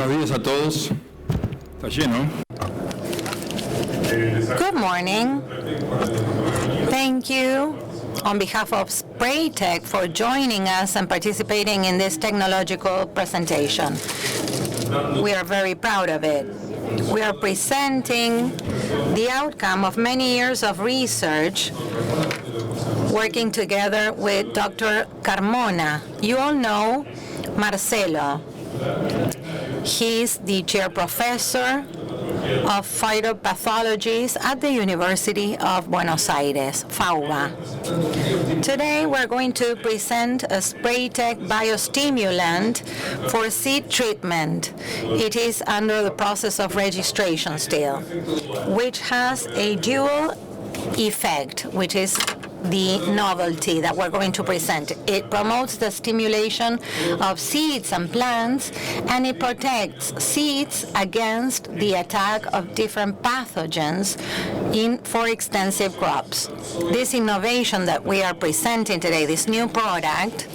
Buenos días a todos. Está lleno. Good morning. Thank you on behalf of Spraytec for joining us and participating in this technological presentation. We are very proud of it. We are presenting the outcome of many years of research working together with Dr. Carmona. You all know Marcelo. He's the chair professor of phytopathologies at the University of Buenos Aires, FAUBA. Today we're going to present a Spraytec biostimulant for seed treatment. It is under the process of registration still, which has a dual effect, which is the novelty that we're going to present. It promotes the stimulation of seeds and plants, and it protects seeds against the attack of different pathogens for extensive crops. This innovation that we are presenting today, this new product,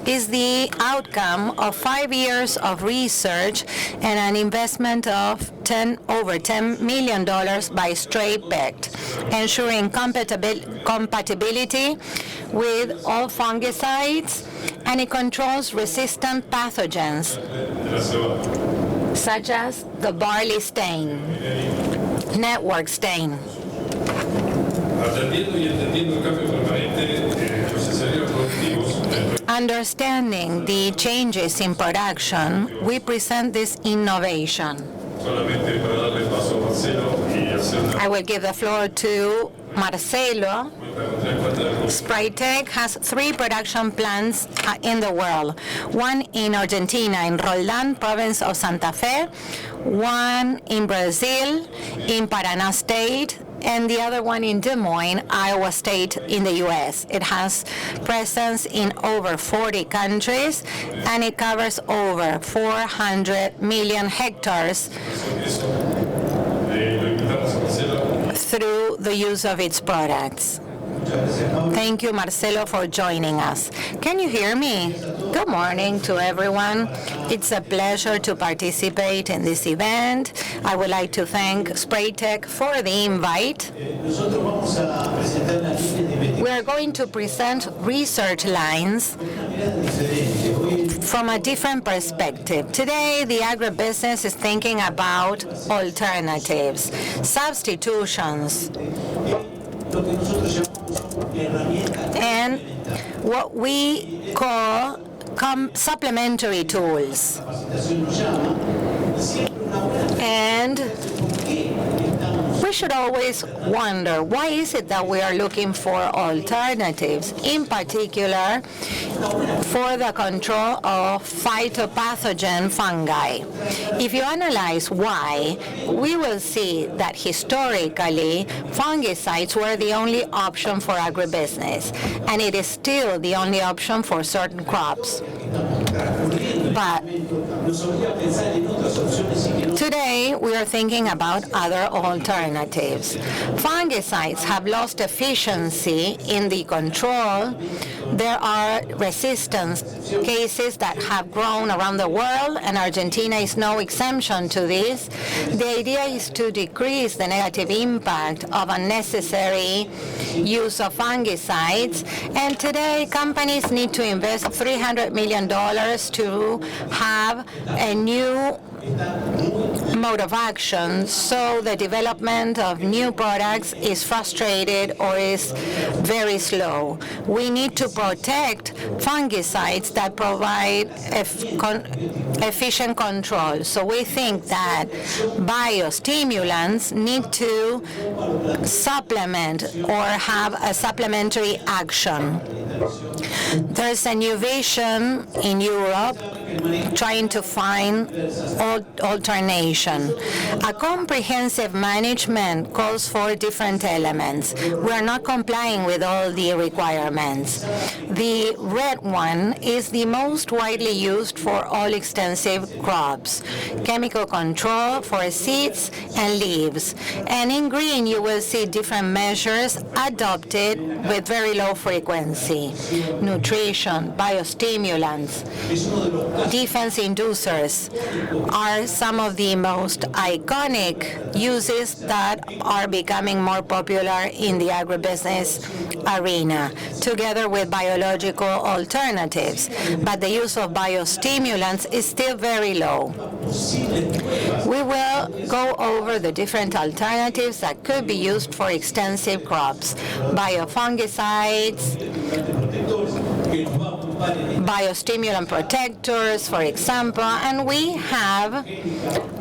is the outcome of 5 years of research and an investment of over $10 million by Spraytec, ensuring compatibility with all fungicides, and it controls resistant pathogens, such as the barley stain, network stain. Understanding the changes in production, we present this innovation. I will give the floor to Marcelo. Spraytec has 3 production plants in the world. One in Argentina, in Roldán, province of Santa Fe. One in Brazil, in Paraná State, and the other one in Des Moines, Iowa State in the U.S. It has presence in over 40 countries, and it covers over 400 million hectares through the use of its products. Thank you, Marcelo, for joining us. Can you hear me? Good morning to everyone. It's a pleasure to participate in this event. I would like to thank Spraytec for the invite. We are going to present research lines from a different perspective. Today, the agribusiness is thinking about alternatives, substitutions, and what we call supplementary tools. And we should always wonder, why is it that we are looking for alternatives, in particular for the control of phytopathogen fungi? If you analyze why, we will see that historically, fungicides were the only option for agribusiness, and it is still the only option for certain crops. But today, we are thinking about other alternatives. Fungicides have lost efficiency in the control. There are resistance cases that have grown around the world, and Argentina is no exemption to this. The idea is to decrease the negative impact of unnecessary use of fungicides, and today companies need to invest $300 million to have a new mode of action, so the development of new products is frustrated or is very slow. We need to protect fungicides that provide efficient control. So we think that biostimulants need to supplement or have a supplementary action. There's a new vision in Europe trying to find alternation. A comprehensive management calls for different elements. We are not complying with all the requirements. The red one is the most widely used for all extensive crops, chemical control for seeds and leaves. And in green, you will see different measures adopted with very low frequency. nutrition, biostimulants, defense inducers are some of the most iconic uses that are becoming more popular in the agribusiness arena, together with biological alternatives. But the use of biostimulants is still very low. We will go over the different alternatives that could be used for extensive crops: biofungicides, biostimulant protectors, for example, and we have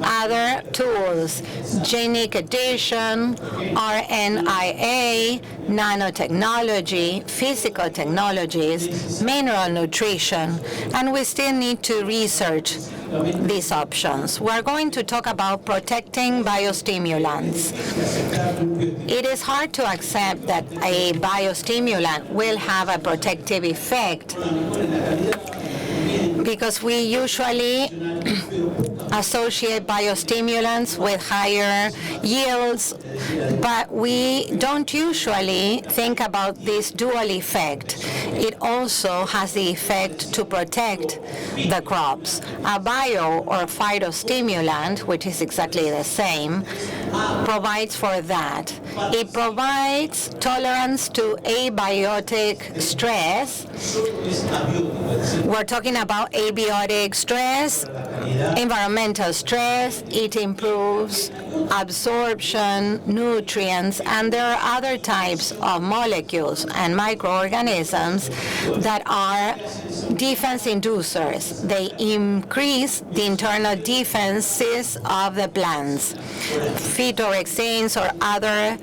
other tools: genic addition, RNIA, nanotechnology, physical technologies, mineral nutrition, and we still need to research these options. We're going to talk about protecting biostimulants. It is hard to accept that a biostimulant will have a protective effect because we usually associate biostimulants with higher yields, but we don't usually think about this dual effect. It also has the effect to protect the crops. A bio or phytostimulant, which is exactly the same, provides for that. It provides tolerance to abiotic stress. We're talking about abiotic stress, environmental stress. It improves absorption, nutrients, and there are other types of molecules and microorganisms that are defense inducers. They increase the internal defenses of the plants. Phytorexins or other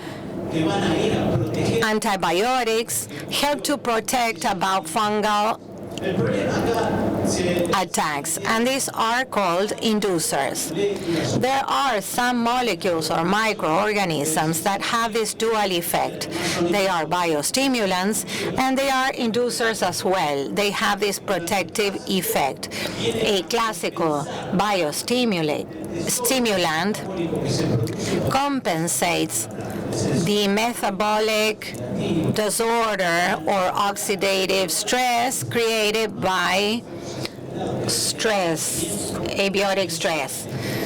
antibiotics help to protect about fungal attacks, and these are called inducers. There are some molecules or microorganisms that have this dual effect. They are biostimulants and they are inducers as well. They have this protective effect. A classical biostimulant compensates the metabolic disorder or oxidative stress created by stress, abiotic stress.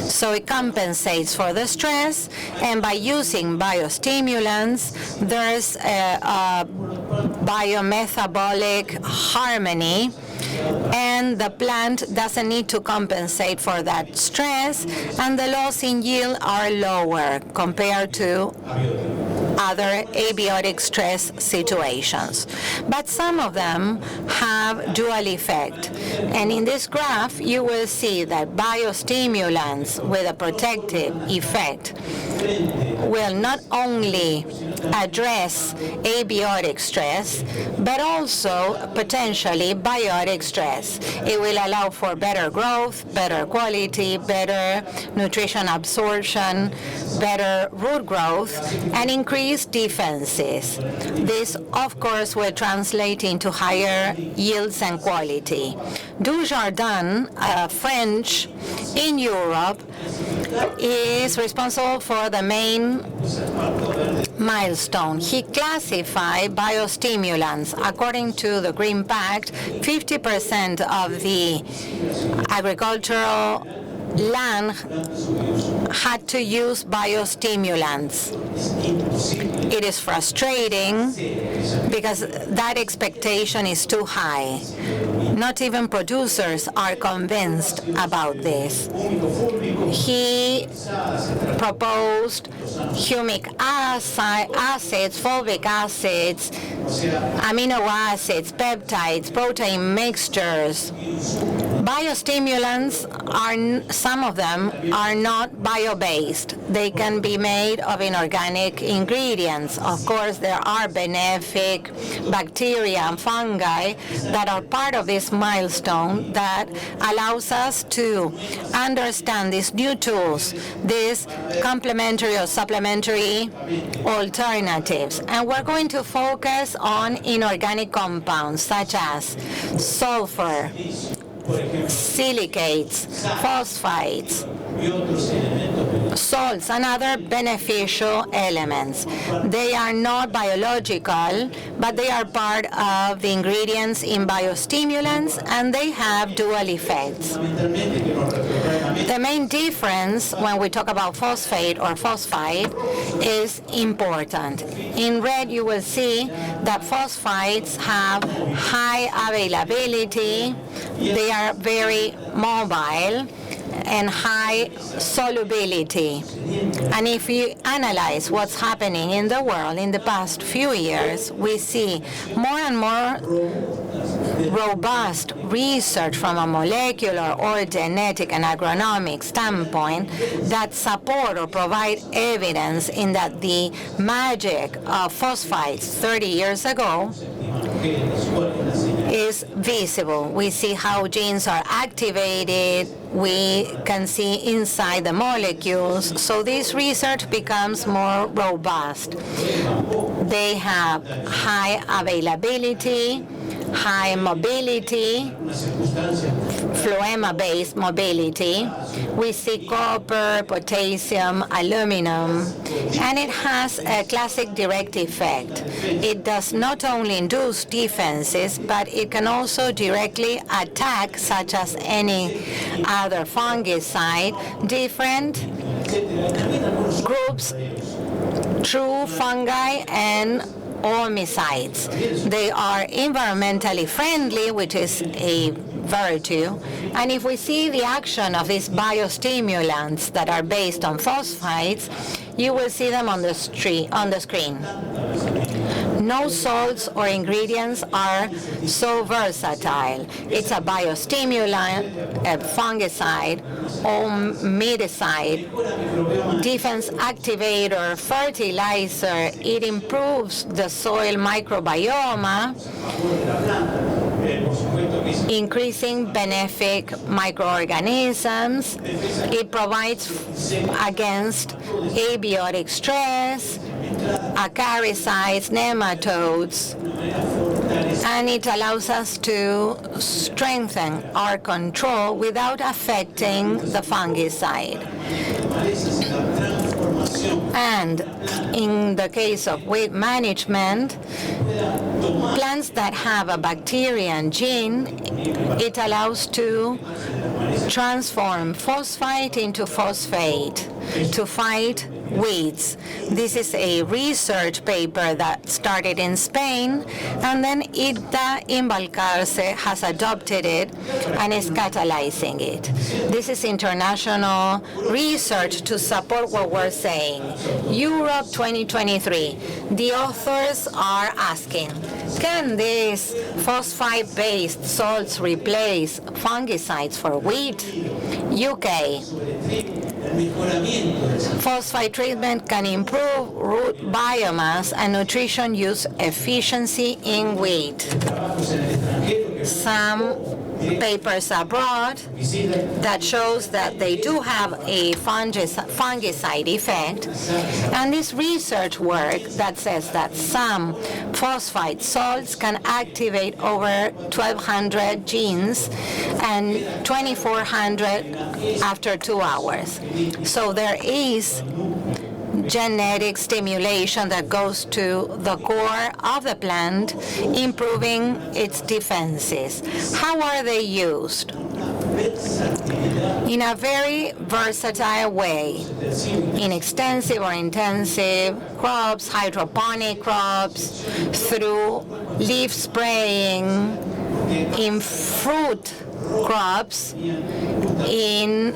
So it compensates for the stress, and by using biostimulants, there's a biometabolic harmony, and the plant doesn't need to compensate for that stress, and the loss in yield are lower compared to other abiotic stress situations. But some of them have dual effect. And in this graph, you will see that biostimulants with a protective effect will not only address abiotic stress, but also potentially biotic stress. It will allow for better growth, better quality, better nutrition absorption, better root growth, and increased defenses. This, of course, will translate into higher yields and quality. Dujardin, French in Europe, is responsible for the main milestone. He classified biostimulants. According to the Green Pact, 50% of the agricultural land had to use biostimulants. It is frustrating because that expectation is too high. Not even producers are convinced about this. He proposed humic acids, fulvic acids, amino acids, peptides, protein mixtures. Biostimulants some of them are not bio-based. They can be made of inorganic ingredients. Of course, there are benefic bacteria and fungi that are part of this milestone that allows us to understand these new tools, these complementary or supplementary alternatives. And we're going to focus on inorganic compounds such as sulfur, silicates, phosphates, salts and other beneficial elements. They are not biological, but they are part of the ingredients in biostimulants, and they have dual effects. The main difference when we talk about phosphate or phosphide is important. In red, you will see that phosphides have high availability, they are very mobile, and high solubility. And if you analyze what's happening in the world in the past few years, we see more and more robust research from a molecular or genetic and agronomic standpoint that support or provide evidence in that the magic of phosphides 30 years ago is visible. We see how genes are activated, we can see inside the molecules, so this research becomes more robust. They have high availability, high mobility, phloema-based mobility. We see copper, potassium, aluminum, and it has a classic direct effect. It does not only induce defenses, but it can also directly attack, such as any other fungicide, different groups, true fungi and ormicides. They are environmentally friendly, which is a virtue. And if we see the action of these biostimulants that are based on phosphides, you will see them on the screen. No salts or ingredients are so versatile. It's a biostimulant, a fungicide, omidicide, defense activator, fertilizer. It improves the soil microbiome, increasing benefic microorganisms. It provides against abiotic stress, acaricides, nematodes, and it allows us to strengthen our control without affecting the fungicide. And in the case of weed management, plants that have a bacterian gene, it allows to transform phosphite into phosphate to fight weeds. This is a research paper that started in Spain, and then IDTA in Balcarce has adopted it and is catalyzing it. This is international research to support what we're saying. Europe 2023. The authors are asking, can these phosphide-based salts replace fungicides for wheat? UK. Phosphide treatment can improve root biomass and nutrition use efficiency in wheat. Some papers abroad that shows that they do have a fungicide effect, and this research work that says that some phosphide salts can activate over 1,200 genes and 2,400 after 2 hours. So there is genetic stimulation that goes to the core of the plant, improving its defenses. How are they used? In a very versatile way, in extensive or intensive crops, hydroponic crops, through leaf spraying, in fruit crops, in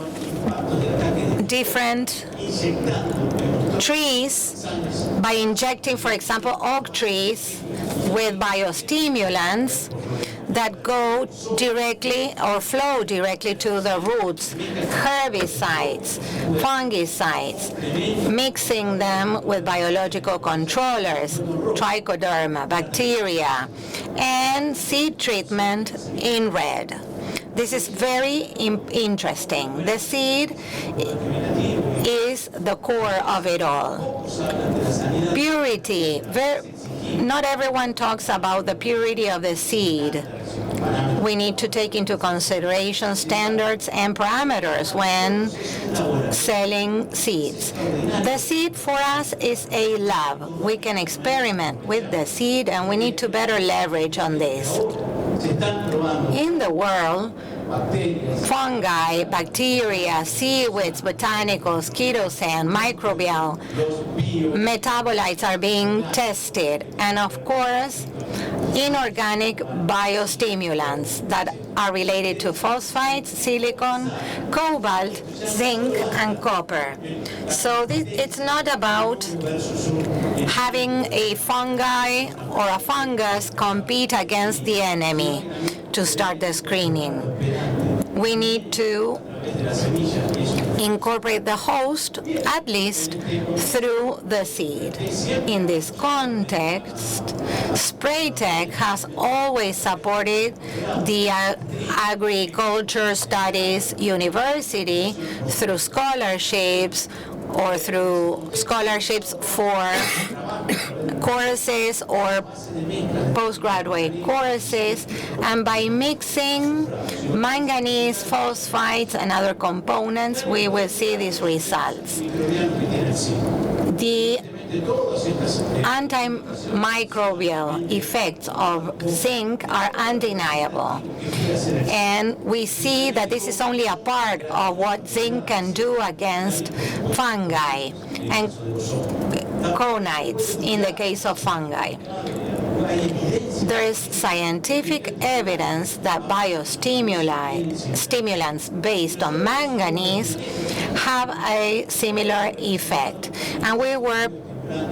different trees, by injecting, for example, oak trees with biostimulants that go directly or flow directly to the roots, herbicides, fungicides, mixing them with biological controllers, trichoderma, bacteria, and seed treatment in red. This is very interesting. The seed is the core of it all. Purity. Not everyone talks about the purity of the seed. We need to take into consideration standards and parameters when selling seeds. The seed for us is a lab. We can experiment with the seed, and we need to better leverage on this. In the world, fungi, bacteria, seaweeds, botanicals, ketosand, microbial metabolites are being tested, and of course, inorganic biostimulants that are related to phosphates, silicon, cobalt, zinc, and copper. So it's not about having a fungi or a fungus compete against the enemy to start the screening. We need to incorporate the host, at least through the seed. In this context, Spraytec has always supported the Agriculture Studies University through scholarships or through scholarships for courses or postgraduate courses, and by mixing manganese, phosphates, and other components, we will see these results. The antimicrobial effects of zinc are undeniable. And we see that this is only a part of what zinc can do against fungi and conites in the case of fungi. There is scientific evidence that biostimulants based on manganese have a similar effect. And we were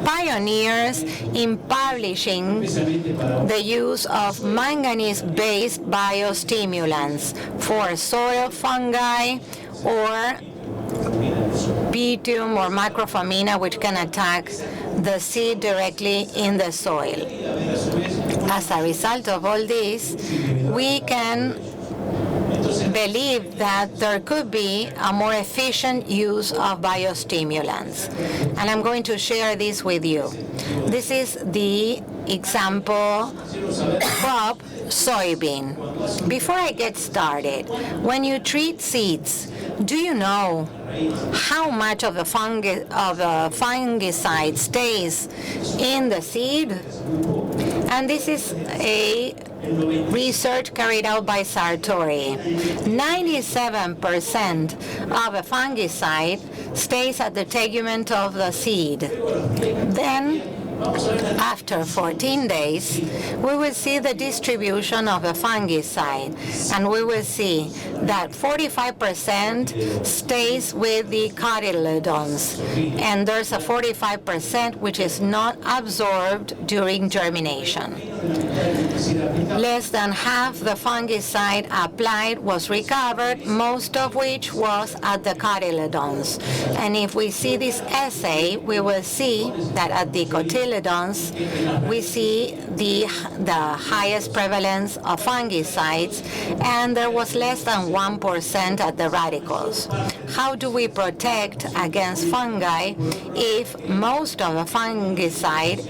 pioneers in publishing the use of manganese-based biostimulants for soil fungi or Pythium or Macrophamina, which can attack the seed directly in the soil. As a result of all this, we can believe that there could be a more efficient use of biostimulants. And I'm going to share this with you. This is the example crop soybean. Before I get started, when you treat seeds, do you know how much of the fungicide stays in the seed? And this is a research carried out by Sartori. 97% of a fungicide stays at the tegument of the seed. Then, after 14 days, we will see the distribution of a fungicide, and we will see that 45% stays with the cotyledons, and there's a 45% which is not absorbed during germination. Less than half the fungicide applied was recovered, most of which was at the cotyledons. And if we see this assay, we will see that at the cotyledons, we see the highest prevalence of fungicides, and there was less than 1% at the radicals. How do we protect against fungi if most of the fungicide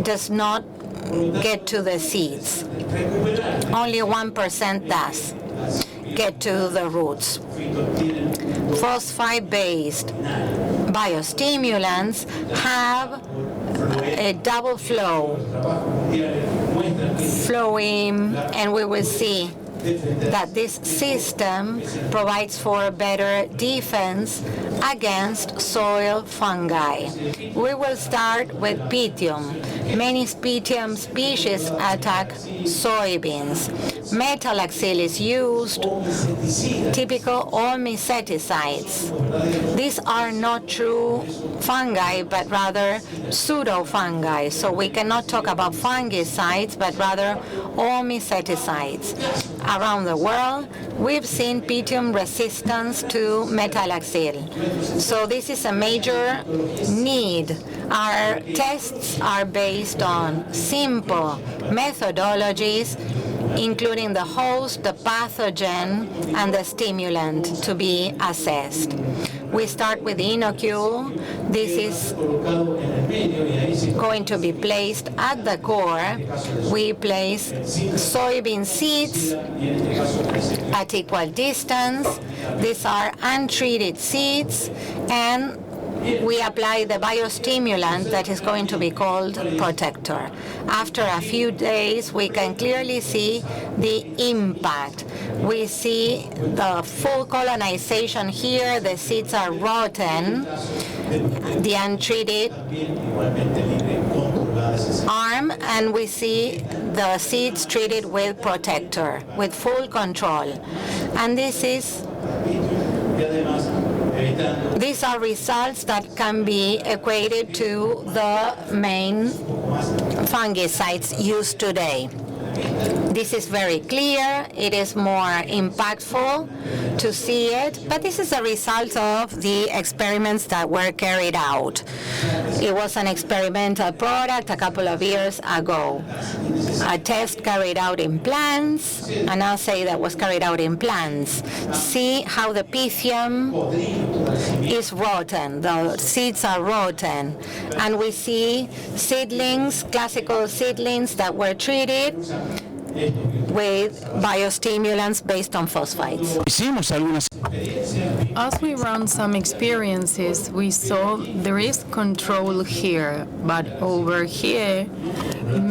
does not get to the seeds? Only 1% does get to the roots. Phosphate-based biostimulants have a double flowing, and we will see that this system provides for better defense against soil fungi. We will start with Pythium. Many Pythium species attack soybeans. Metalaxyl is used, typical olmiceticides. These are not true fungi, but rather pseudo-fungi. So we cannot talk about fungicides, but rather olmiceticides. Around the world, we've seen Pythium resistance to metalaxyl. So this is a major need. Our tests are based on simple methodologies including the host, the pathogen, and the stimulant to be assessed. We start with the inocule. This is going to be placed at the core. We place soybean seeds at equal distance. These are untreated seeds, and we apply the biostimulant that is going to be called Protector. After a few days, we can clearly see the impact. We see the full colonization here. The seeds are rotten. The untreated arm, and we see the seeds treated with Protector, with full control. And these are results that can be equated to the main fungicides used today. This is very clear. It is more impactful to see it, but this is a result of the experiments that were carried out. It was an experimental product a couple of years ago. A test carried out in plants, and I'll say that was carried out in plants. See how the Pythium is rotten. The seeds are rotten. And we see seedlings, classical seedlings that were treated with biostimulants based on phosphates. As we ran some experiences, we saw there is control here, but over here,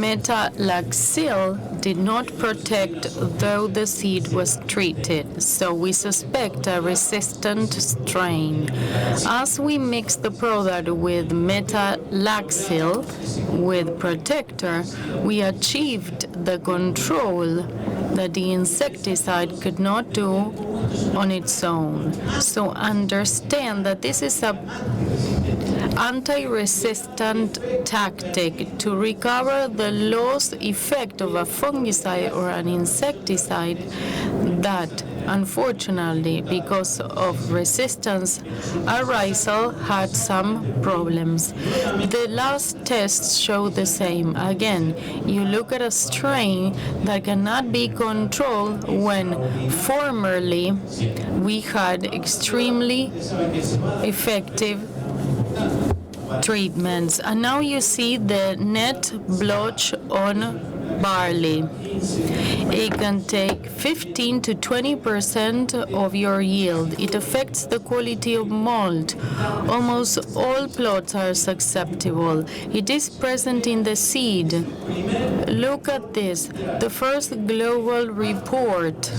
metalaxyl did not protect though the seed was treated, so we suspect a resistant strain. As we mix the product with metalaxyl with Protector, we achieved the control that the insecticide could not do on its own. So understand that this is a anti-resistant tactic to recover the lost effect of a fungicide or an insecticide that, unfortunately, because of resistance, arousal had some problems. The last tests show the same. Again, you look at a strain that cannot be controlled when formerly we had extremely effective treatments. And now you see the net blotch on barley. It can take 15 to 20% of your yield. It affects the quality of malt. Almost all plots are susceptible. It is present in the seed. Look at this. The first global report.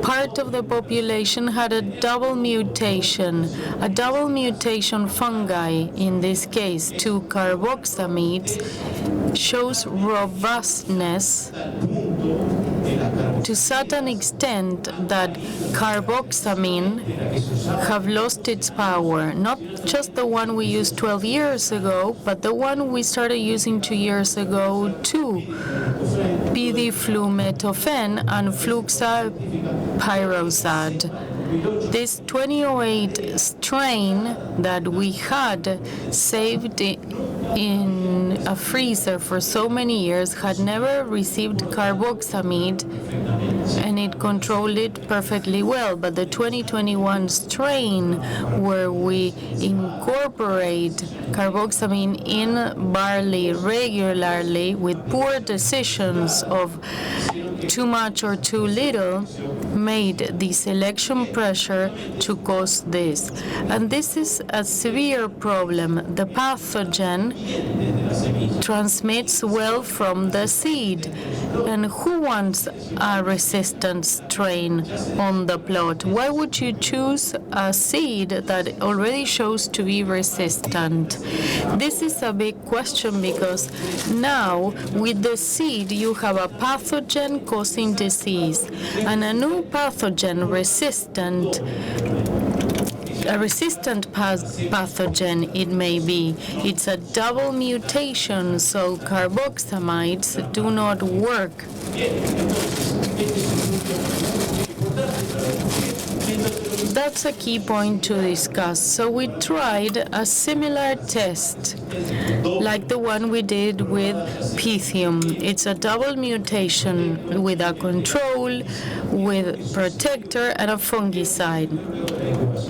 Part of the population had a double mutation. A double mutation fungi, in this case, to carboxamides, shows robustness to such an extent that carboxamine have lost its power. Not just the one we used 12 years ago, but the one we started using 2 years ago too. Pidiflumethofen and fluxapyrrozad. This 2008 strain that we had saved in a freezer for so many years had never received carboxamide, and it controlled it perfectly well. But the 2021 strain, where we incorporate carboxamine in barley regularly with poor decisions of too much or too little, made the selection pressure to cause this. And this is a severe problem. The pathogen transmits well from the seed. And who wants a resistant strain on the plot? Why would you choose a seed that already shows to be resistant? This is a big question, because now with the seed you have a pathogen causing disease and a new pathogen resistant. A resistant pathogen it may be. It's a double mutation, so carboxamides do not work. That's a key point to discuss. So we tried a similar test, like the one we did with Pythium. It's a double mutation with a control, with protector, and a fungicide.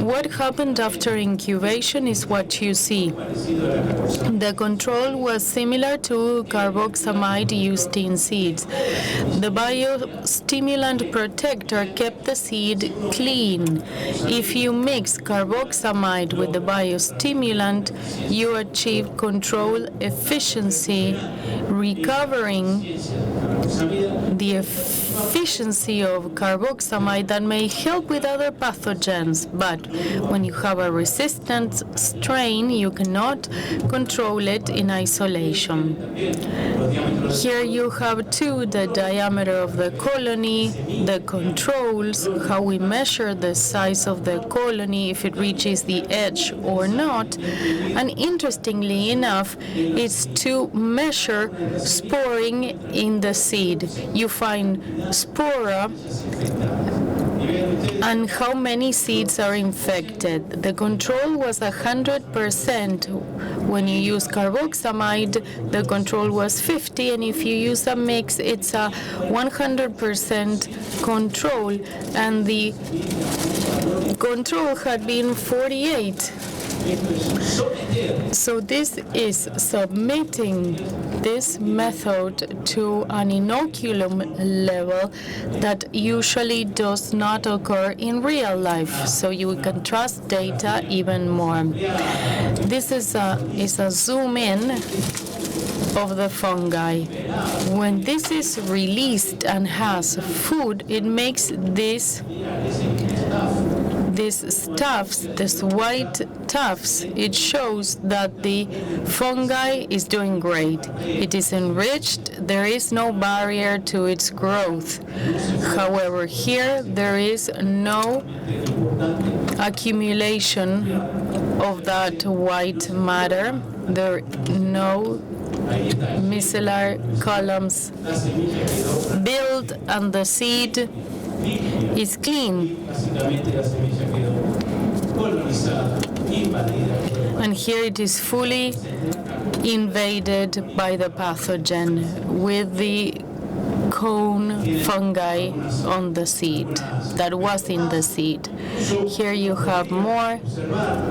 What happened after incubation is what you see. The control was similar to carboxamide used in seeds. The biostimulant protector kept the seed clean. If you mix carboxamide with the biostimulant, you achieve control efficiency, recovering the efficiency of carboxamide that may help with other pathogens. But when you have a resistant strain, you cannot control it in isolation. Here you have too the diameter of the colony, the controls, how we measure the size of the colony, if it reaches the edge or not. And interestingly enough, it's to measure sporing in the seed. You find spora and how many seeds are infected. The control was 100%. When you use carboxamide, the control was 50, and if you use a mix, it's a 100% control, and the control had been 48. So this is submitting this method to an inoculum level that usually does not occur in real life, so you can trust data even more. This is a zoom in of the fungi. When this is released and has food, it makes these tufts, these white tufts. It shows that the fungi is doing great. It is enriched. There is no barrier to its growth. However, here there is no accumulation of that white matter. There are no micellar columns built, and the seed is clean. And here it is fully invaded by the pathogen with the cone fungi on the seed that was in the seed. Here you have more.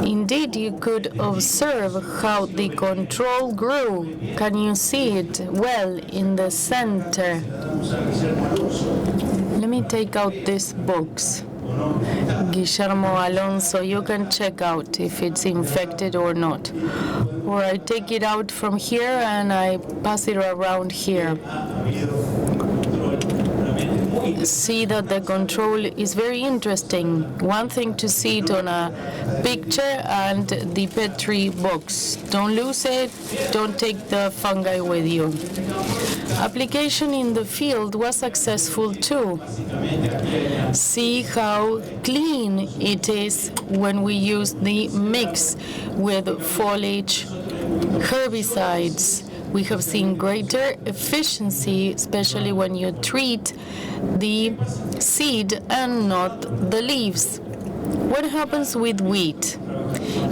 Indeed, you could observe how the control grew. Can you see it well in the center? Let me take out this box. Guillermo Alonso, you can check out if it's infected or not. Or I take it out from here and I pass it around here. See that the control is very interesting. One thing to see it on a picture and the Petri box. Don't lose it, don't take the fungi with you. Application in the field was successful too. See how clean it is when we use the mix with foliage herbicides. We have seen greater efficiency, especially when you treat the seed and not the leaves. What happens with wheat?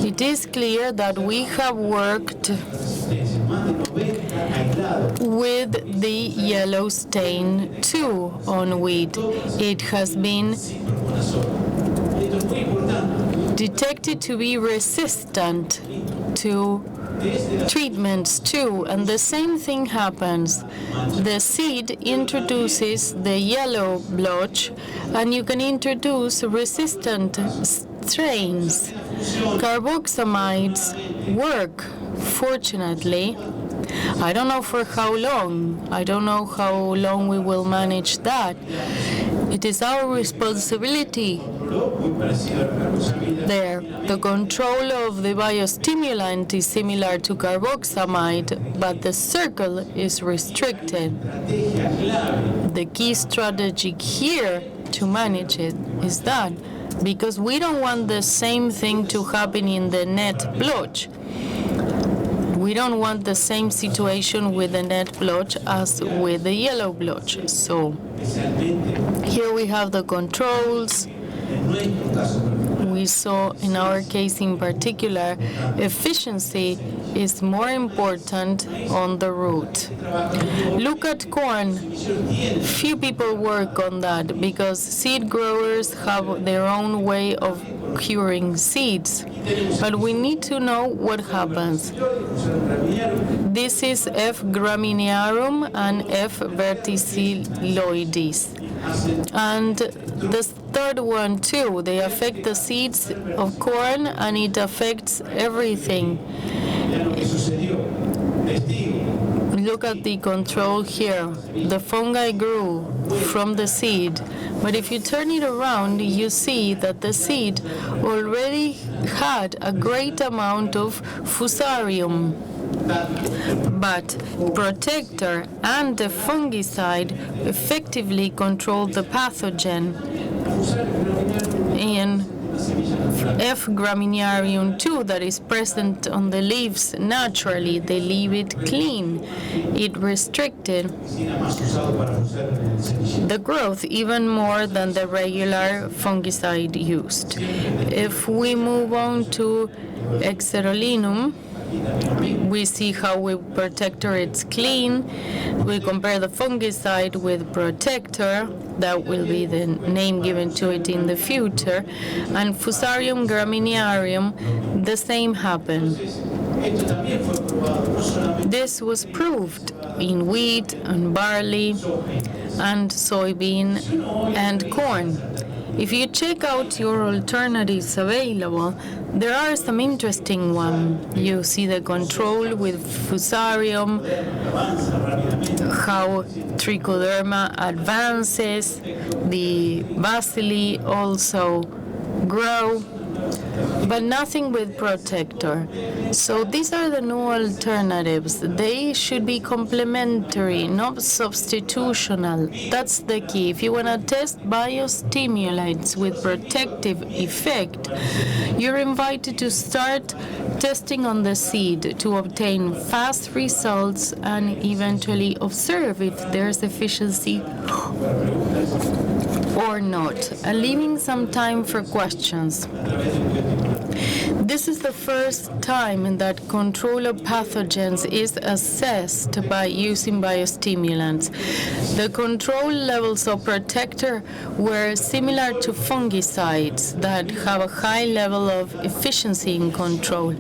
It is clear that we have worked with the yellow stain too on wheat. It has been detected to be resistant to treatments too, and the same thing happens. The seed introduces the yellow blotch, and you can introduce resistant strains. Carboxamides work, fortunately. I don't know for how long. I don't know how long we will manage that. It is our responsibility there. The control of the biostimulant is similar to carboxamide, but the circle is restricted. The key strategy here to manage it is that because we don't want the same thing to happen in the net blotch. We don't want the same situation with the net blotch as with the yellow blotch. So here we have the controls. We saw in our case in particular efficiency is more important on the root. Look at corn. Few people work on that because seed growers have their own way of curing seeds. But we need to know what happens. This is F. graminearum and F. verticilloides. And the third one too, they affect the seeds of corn and it affects everything. Look at the control here. The fungi grew from the seed, but if you turn it around, you see that the seed already had a great amount of fusarium. But protector and the fungicide effectively control the pathogen. In F. graminearum 2 that is present on the leaves naturally, they leave it clean. It restricted the growth even more than the regular fungicide used. If we move on to Xerolinum, we see how with protector it's clean. We compare the fungicide with protector. That will be the name given to it in the future. And Fusarium graminearum, the same happened. This was proved in wheat and barley and soybean and corn. If you check out your alternatives available, there are some interesting ones. You see the control with Fusarium, how Trichoderma advances, the bacilli also grow, but nothing with protector. So these are the new alternatives. They should be complementary, not substitutional. That's the key. If you want to test biostimulants with protective effect, you're invited to start testing on the seed to obtain fast results and eventually observe if there's efficiency or not, and leaving some time for questions. This is the first time that control of pathogens is assessed by using biostimulants. The control levels of protector were similar to fungicides that have a high level of efficiency in control.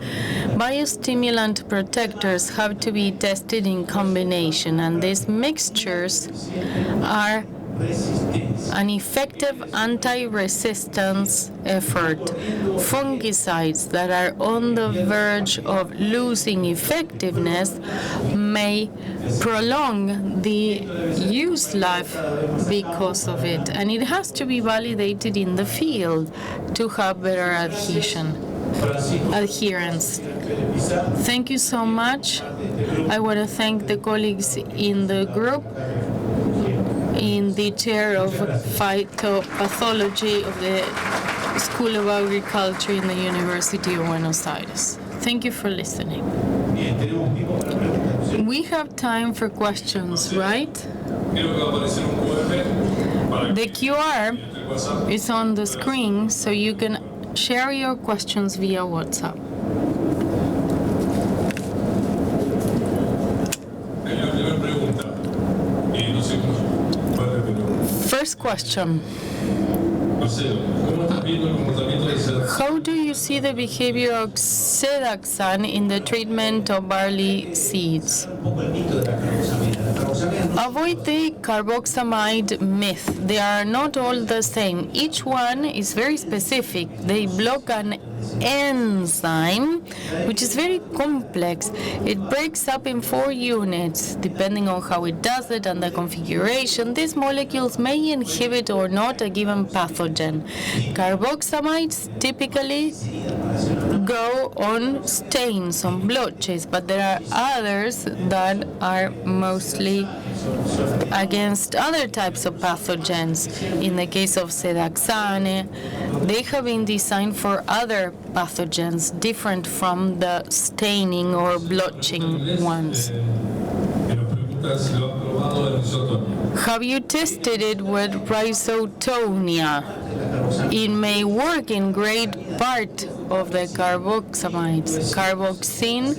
Biostimulant protectors have to be tested in combination, and these mixtures are an effective anti-resistance effort. Fungicides that are on the verge of losing effectiveness may prolong the use life because of it, and it has to be validated in the field to have better adherence. Thank you so much. I want to thank the colleagues in the group, in the chair of phytopathology of the School of Agriculture in the University of Buenos Aires. Thank you for listening. We have time for questions, right? The QR is on the screen, so you can share your questions via WhatsApp. First question. How do you see the behavior of Sedaxan in the treatment of barley seeds? Avoid the carboxamide myth. They are not all the same. Each one is very specific. They block an enzyme, which is very complex. It breaks up in 4 units, depending on how it does it and the configuration. These molecules may inhibit or not a given pathogen. Carboxamides typically go on stains, on blotches, but there are others that are mostly against other types of pathogens. In the case of Sedaxane, they have been designed for other pathogens different from the staining or blotching ones. Have you tested it with Rhizotonia? It may work in great part of the carboxamides. Carboxin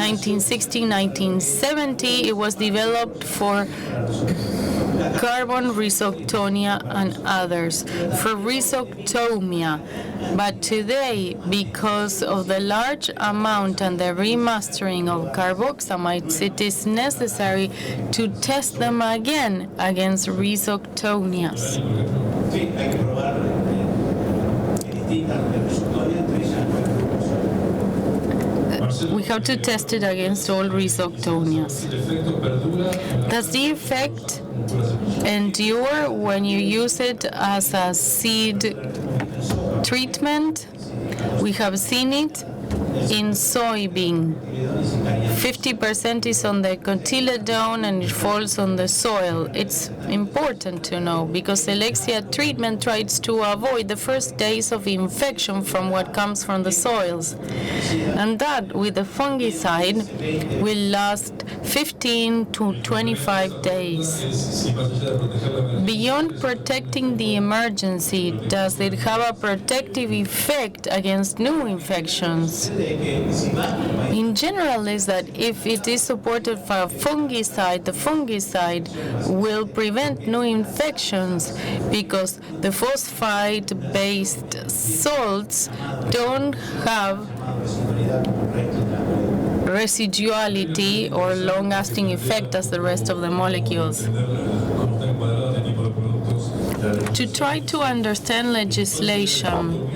1960, 1970, it was developed for carbon rhizoctonia and others, for rhizoctomia. But today, because of the large amount and the remastering of carboxamides, it is necessary to test them again against rhizoctonias. We have to test it against all rhizoctonias. Does the effect endure when you use it as a seed treatment? We have seen it in soybean. 50% is on the cotyledon and it falls on the soil. It's important to know because Selexia treatment tries to avoid the first days of infection from what comes from the soils. And that, with the fungicide, will last 15 to 25 days. Beyond protecting the emergency, does it have a protective effect against new infections? In general, is that if it is supported by a fungicide, the fungicide will prevent new infections because the phosphide-based salts don't have residuality or long-lasting effect as the rest of the molecules. To try to understand legislation,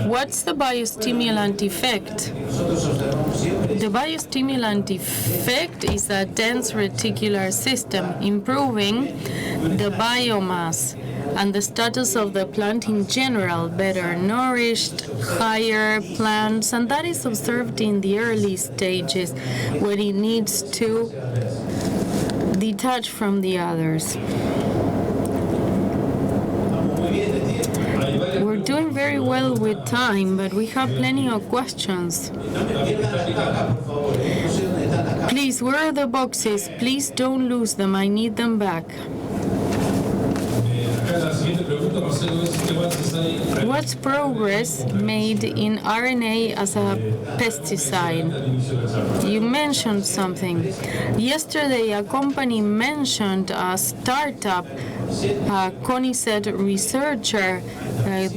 what's the biostimulant effect? The biostimulant effect is a dense reticular system, improving the biomass and the status of the plant in general, better nourished, higher plants, and that is observed in the early stages when it needs to detach from the others. We're doing very well with time, but we have plenty of questions. Please, where are the boxes? Please don't lose them. I need them back. What's progress made in RNA as a pesticide? You mentioned something. Yesterday, a company mentioned a startup, a CONICET researcher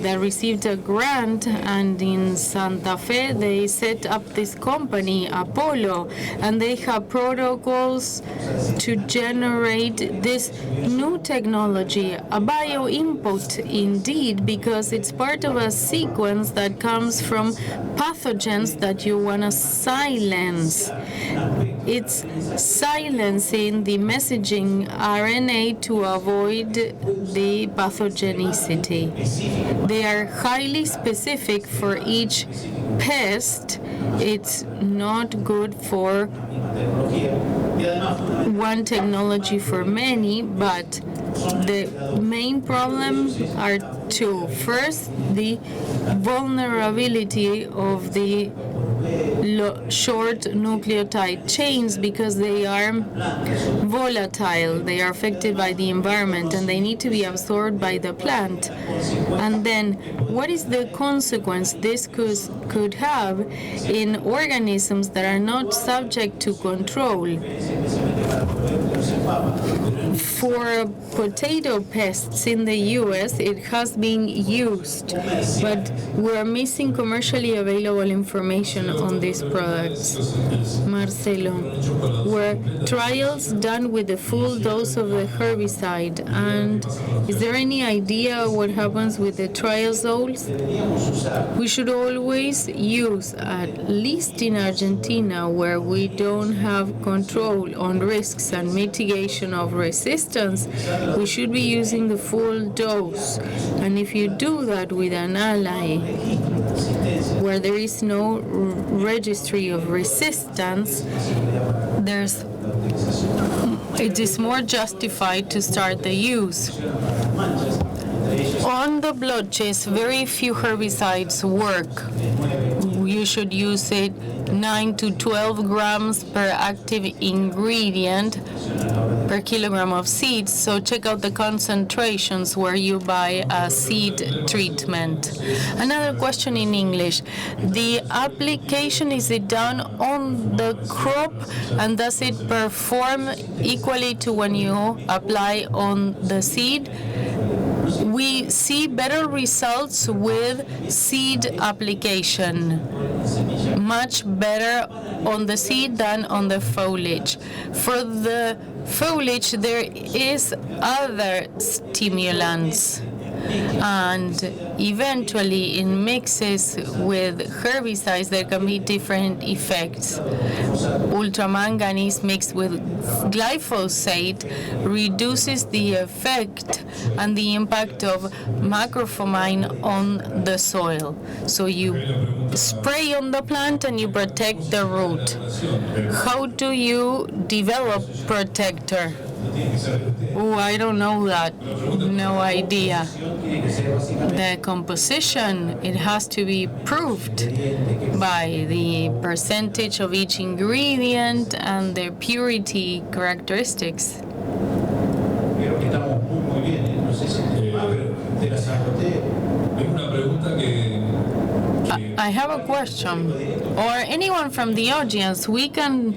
that received a grant, and in Santa Fe, they set up this company, Apollo, and they have protocols to generate this new technology, a bio-input indeed, because it's part of a sequence that comes from pathogens that you want to silence. It's silencing the messaging RNA to avoid the pathogenicity. They are highly specific for each pest. It's not good for one technology for many, but the main problems are two. First, the vulnerability of the short nucleotide chains because they are volatile, they are affected by the environment, and they need to be absorbed by the plant. And then, what is the consequence this could have in organisms that are not subject to control? For potato pests in the U.S., it has been used, but we're missing commercially available information on these products. Marcelo, were trials done with the full dose of the herbicide, and is there any idea what happens with the triazoles? We should always use, at least in Argentina, where we don't have control on risks and mitigation of resistance, we should be using the full dose. And if you do that with an ally where there is no registry of resistance, it is more justified to start the use. On the blotches, very few herbicides work. You should use it 9 to 12 grams per active ingredient per kilogram of seeds, so check out the concentrations where you buy a seed treatment. Another question in English. The application, is it done on the crop, and does it perform equally to when you apply on the seed? We see better results with seed application, much better on the seed than on the foliage. For the foliage, there is other stimulants, and eventually in mixes with herbicides there can be different effects. Ultramanganese mixed with glyphosate reduces the effect and the impact of macrofamine on the soil. So you spray on the plant and you protect the root. How do you develop protector? Oh, I don't know that. No idea. The composition, it has to be proved by the percentage of each ingredient and their purity characteristics. I have a question, or anyone from the audience, we can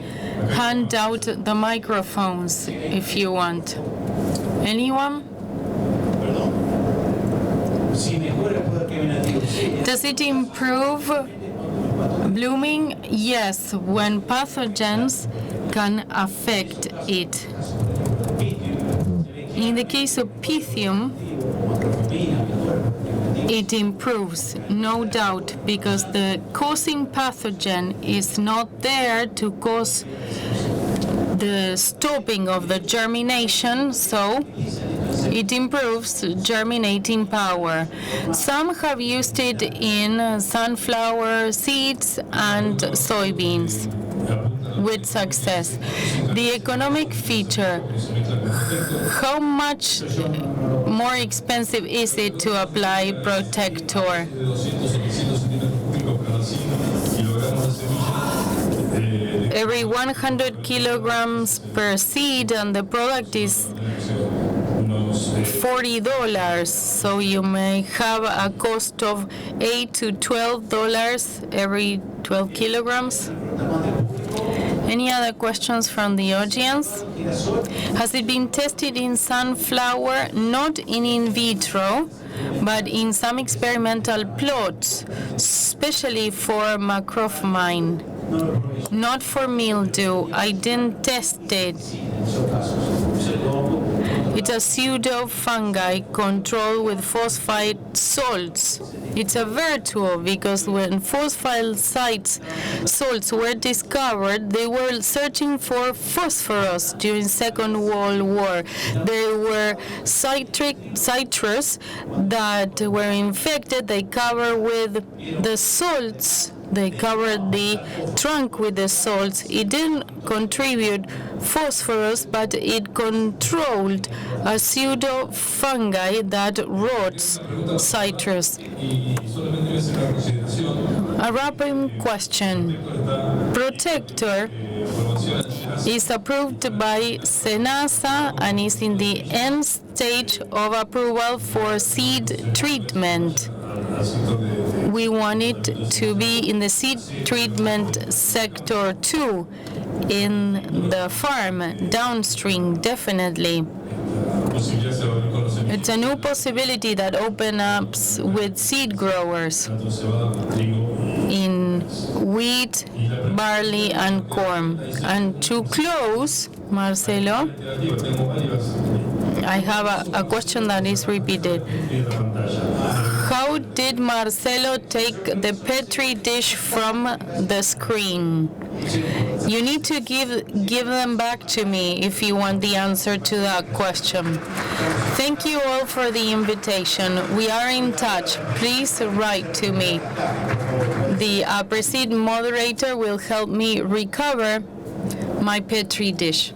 hand out the microphones if you want. Anyone? Does it improve blooming? Yes, when pathogens can affect it. In the case of Pythium, it improves, no doubt, because the causing pathogen is not there to cause the stopping of the germination, so it improves germinating power. Some have used it in sunflower seeds and soybeans with success. The economic feature, how much more expensive is it to apply protector? Every 100 kilograms per seed, and the product is $40, so you may have a cost of $8 to $12 every 12 kilograms. Any other questions from the audience? Has it been tested in sunflower, not in vitro, but in some experimental plots, especially for macrofamine? Not for mildew. I didn't test it. It's a pseudo-fungi controlled with phosphate salts. It's a virtue because when phosphate salts were discovered, they were searching for phosphorus during Second World War. There were citrus that were infected. They covered with the salts. They covered the trunk with the salts. It didn't contribute phosphorus, but it controlled a pseudo-fungi that rots citrus. A wrapping question. Protector is approved by SENASA and is in the end stage of approval for seed treatment. We want it to be in the seed treatment sector too, in the farm, downstream, definitely. It's a new possibility that opens up with seed growers in wheat, barley, and corn. And to close, Marcelo, I have a question that is repeated. How did Marcelo take the Petri dish from the screen? You need to give them back to me if you want the answer to that question. Thank you all for the invitation. We are in touch. Please write to me. The APRESID moderator will help me recover my Petri dish.